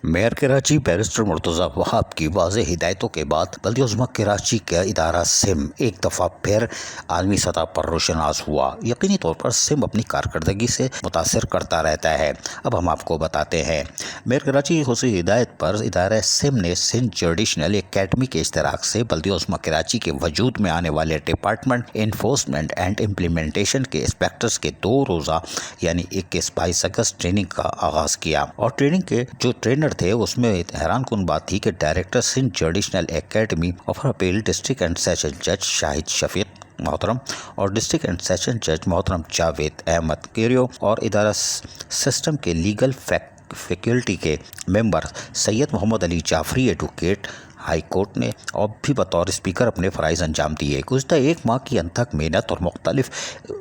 Mayor Karachi barrister Murtaza Wahab की वाज़ेह हिदायतों के बाद बल्दिया-उज़्मा कराची का इदारा सिम एक दफ़ा फिर आलमी सतह पर रोशनास हुआ। यकीनी तौर पर सिम अपनी कारकर्दगी से मुतासर करता रहता है। अब हम आपको बताते हैं। मेयर कराची की खुसूसी हिदायत पर इदारा सिम ने सिंध जुडिशल एकेडमी के इश्तराक से बल्दिया-उज़्मा कराची के वजूद में आने वाले डिपार्टमेंट इन्फोर्समेंट एंड इम्प्लीमेंटेशन के इंस्पेक्टर्स के 2 रोज़ा यानी 21-22 अगस्त ट्रेनिंग का आगाज किया। और ट्रेनिंग के जो ट्रेनर थे उसमें हैरान कुन बात थी कि director Sindh judicial academy of appeal district and session जज शाहिद शफीक मोहतरम और डिस्ट्रिक्ट एंड सेशन जज मोहतरम जावेद अहमद केरियो और इदारा सिस्टम के लीगल फैकल्टी के member Syed Mohammad Ali Jafri advocate high court ने और भी बतौर स्पीकर अपने फ़राइज़ अंजाम दिए। गुज़श्ता एक माह की अनथक मेहनत और मुख्तलिफ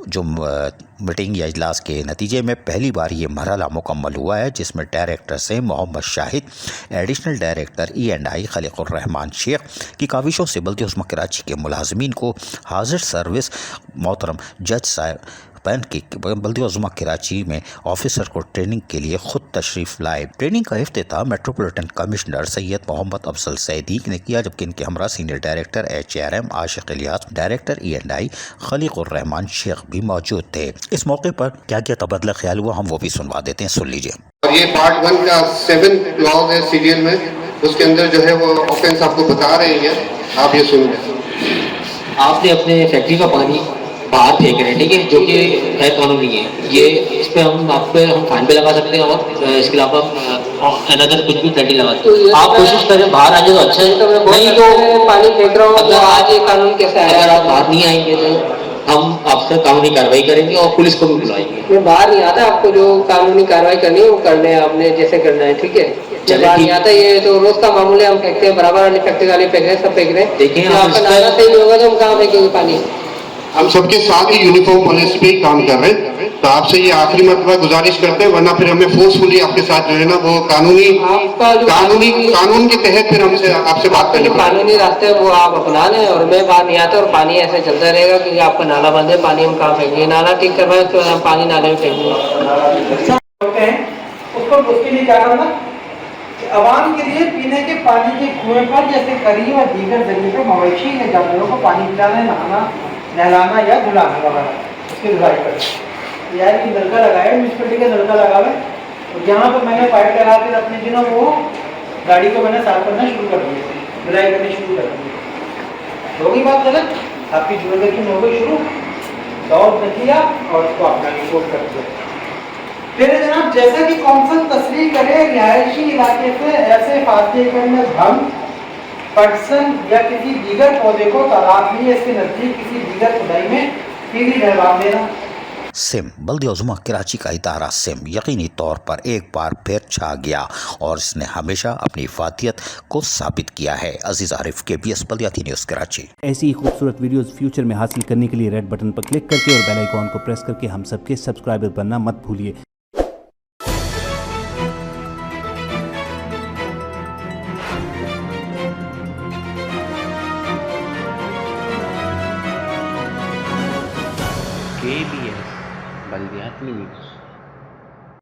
जो मीटिंग या इजलास के नतीजे में पहली बार ये मरहला मुकम्मल हुआ है, जिसमें डायरेक्टर से Mohammad Shahid, additional director E&I Khaliqur Rahman Sheikh की काविशों से बल्दिया-उज़्मा कराची के मुलाजमीन को हाजिर सर्विस मोहतरम जज साहब की बल्दिया-उज़्मा कराची में ऑफिसर को ट्रेनिंग के लिए खुद तशरीफ़ लाए। ट्रेनिंग का इफ्तिताह मेट्रोपॉलिटन कमिश्नर सैयद मोहम्मद अफजल सैदीक ने किया, जबकि इनके हमरा सीनियर डायरेक्टर HRM आशिक इलियास, डायरेक्टर E&I खलीकुर रहमान शेख भी मौजूद थे। इस मौके पर क्या क्या तबादला ख्याल हुआ, हम वो भी सुनवा देते हैं, सुन लीजिए। और ये पार्ट 1 का 7 क्लॉज है सीरियल में, उसके अंदर जो है वो ऑफेंस आपको बता रहे हैं, आप ये सुन लें। आपने अपने फैक्ट्री का पानी बाहर फेंक रहे हैं, ठीक है, जो कि गैर कानूनी है। ये इस पे हम फाइन पे लगा सकते हैं और इसके अलावा अनदर कुछ भी पेनल्टी लगा सकते हैं। आप कोशिश करें बाहर आ जाए तो अच्छा है, नहीं तो पानी फेंक रहा हूँ। अगर आज ये कानून कैसा है, अगर आप बाहर नहीं आएंगे तो हम आपसे कानूनी कार्रवाई करेंगे और पुलिस को भी बुलाएंगे। मैं बाहर नहीं आता, आपको जो कानूनी कार्रवाई करनी है वो करने आपने जैसे करना है, ठीक है। बाहर नहीं आता, ये तो रोज का मामूल है। हम फेंकते हैं बराबर, वाली फैक्ट्री वाले फेंक रहे हैं, सब फेंक रहे हैं। देखिए आपका नाला सही नहीं होगा तो हम कहाँ फेंकेंगे पानी। हम सबके साथ ही यूनिफॉर्म पॉलिसी पे ही काम कर रहे हैं, तो आपसे ये आखिरी मरतबा गुजारिश करते हैं, वरना फिर हमें फोर्सफुली आपके साथ जो है ना वो कानून के तहत फिर हमसे आपसे बात करनी पड़ेगी। कानूनी रास्ते वो आप अपना लें और मैं बाहर नहीं आता और पानी ऐसे चलता रहेगा क्योंकि आपका नाला बंद है। पानी हम कहाँ फेंकेंगे, नाला ठीक करवाए तो हम पानी नाले में फेंकेंगे। उसके लिए क्या करना, आवाम के लिए पीने के पानी के कुएं पर जैसे करी और दीगर जगह पर मवेशी या जानवरों को पानी पिलाना, नहाना, नहलाना या धुलाना वगैरह, उसकी धुलाई करें। यार कि नलका लगाए, म्यूनसिपलिटी का नलका लगावे, और जहाँ पर मैंने पाइप लगा के अपने दिनों वो गाड़ी को मैंने साफ करना शुरू कर दिया, धुलाई करनी शुरू कर दी। हो गई बात गलत, आपकी जिम्मेदारी हो गई शुरू, दौड़ किया और उसको अपना रिपोर्ट कर दिया। फिर जनाब जैसा कि कौंसल तस्रीह करे, रिहायशी इलाके से ऐसे फासले में भंग पटसन या किसी दीगर पौधे को तालाब में इसके नजदीक किसी दीगर खुदाई में सीधी रहवाम देना। सिम बल्दिया-उज़्मा कराची का इदारा सिम यकीनी तौर पर एक बार फिर छा गया और इसने हमेशा अपनी इफादियत को साबित किया है। अजीज आरिफ, KBS बल्दियाती न्यूज़ कराची। ऐसी ही खूबसूरत वीडियोस फ्यूचर में हासिल करने के लिए रेड बटन पर क्लिक करके और बेल आइकॉन को प्रेस करके हम सबके सब्सक्राइबर बनना मत भूलिए। KBS बल्दियाती न्यूज़।